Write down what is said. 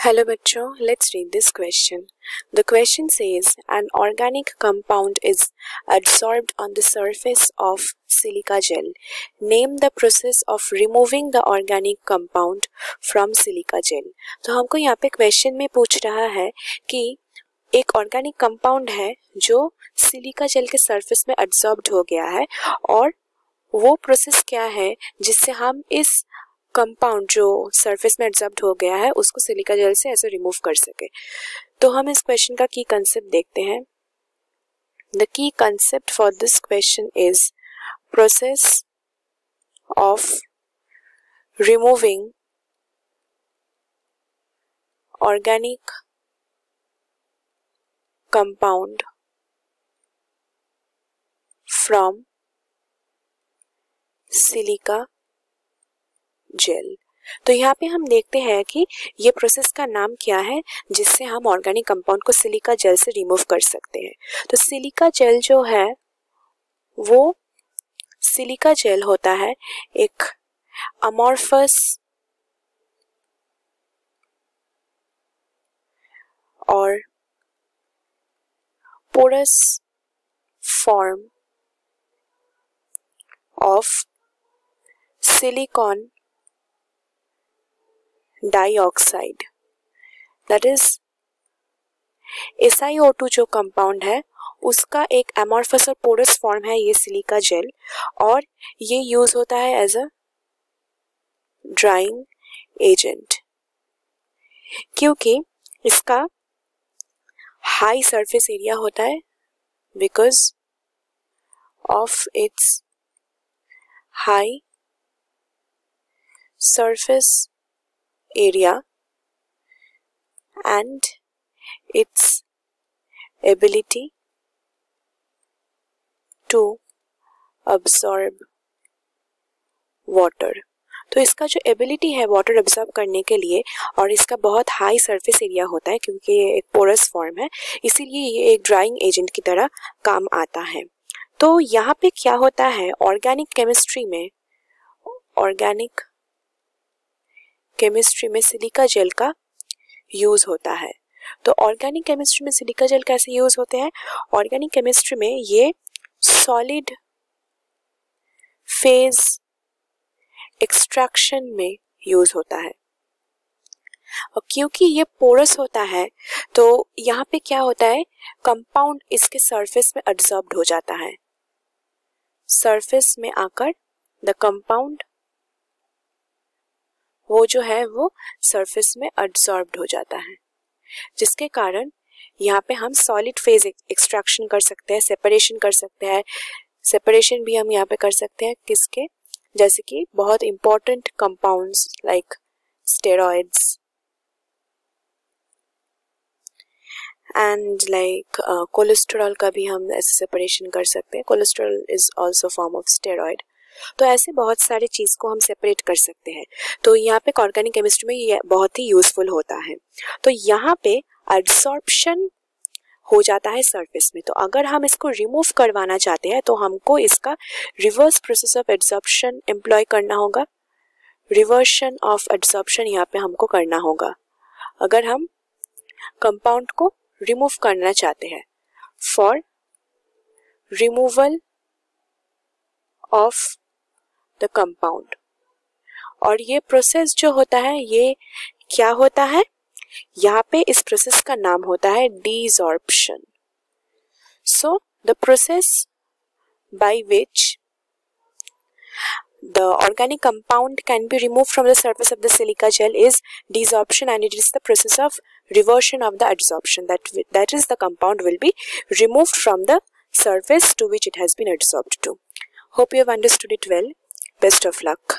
Hello बच्चों, let's read this question. The question says an organic compound is adsorbed on the surface of silica gel. Name the process of removing the organic compound from silica gel. तो हमको यहाँ पे question में पूछ रहा है कि एक ऑर्गेनिक कंपाउंड है जो सिलिका जेल के सरफेस में एब्सॉर्ब्ड हो गया है और वो प्रोसेस क्या है जिससे हम इस कंपाउंड जो सरफेस में एब्सॉर्ब्ड हो गया है उसको सिलिका जेल से ऐसे रिमूव कर सके। तो हम इस क्वेश्चन का की कंसेप्ट देखते हैं। The key concept for this question is process of removing organic compound from silica gel. तो यहाँ पे हम देखते हैं कि ये प्रोसेस का नाम क्या है जिससे हम ऑर्गेनिक कंपाउंड को सिलिका जेल से रिमूव कर सकते हैं। तो सिलिका जेल जो है वो सिलिका जेल होता है एक अमॉर्फस और porous form of silicon dioxide, that is SiO2 जो कंपाउंड है उसका एक एमॉर्फस और पोरस फॉर्म है ये सिलिका जेल, और ये यूज होता है एज अ ड्राइंग एजेंट क्योंकि इसका हाई सरफेस एरिया होता है because of its high surface area and its ability to absorb water। तो इसका जो एबिलिटी है वाटर एब्जॉर्ब करने के लिए और इसका बहुत हाई सरफेस एरिया होता है क्योंकि ये एक पोरस फॉर्म है, इसीलिए ये एक ड्राइंग एजेंट की तरह काम आता है। तो यहाँ पे क्या होता है, ऑर्गेनिक केमिस्ट्री में सिलिका जेल का यूज होता है। तो ऑर्गेनिक केमिस्ट्री में सिलिका जेल कैसे यूज होते हैं, ऑर्गेनिक केमिस्ट्री में ये सॉलिड फेज एक्सट्रैक्शन में यूज होता है। और क्योंकि ये पोरस होता है तो यहाँ पे क्या होता है, कंपाउंड इसके सरफेस में एब्सॉर्ब्ड हो जाता है। सरफेस में आकर द कंपाउंड वो जो है वो सरफेस में एब्सॉर्ब्ड हो जाता है, जिसके कारण यहाँ पे हम सॉलिड फेज एक्सट्रैक्शन कर सकते हैं, सेपरेशन कर सकते हैं। सेपरेशन भी हम यहाँ पे कर सकते हैं किसके, जैसे कि बहुत important compounds like steroids and like cholesterol का भी हम ऐसे सेपरेशन कर सकते हैं। Cholesterol is also form of steroid. तो ऐसे बहुत सारे चीज को हम सेपरेट कर सकते हैं। तो यहाँ पे ऑर्गेनिक केमिस्ट्री में ये बहुत ही यूजफुल होता है। तो यहाँ पे एब्सॉर्प्शन हो जाता है सरफेस में। तो अगर हम इसको रिमूव करवाना चाहते हैं तो हमको इसका reverse process of absorption employ करना होगा। रिवर्शन ऑफ एब्सॉर्प्शन यहाँ पे हमको करना होगा अगर हम कंपाउंड को रिमूव करना चाहते हैं। For removal of the compound, और ये प्रोसेस जो होता है ये क्या होता है, यहाँ पे इस प्रोसेस का नाम होता है desorption. So the process by which the organic compound can be removed from the surface of the silica gel is desorption, and it is the process of reversion of the adsorption, that is the compound will be removed from the surface to which it has been adsorbed to. Hope you have understood it well. Best of luck.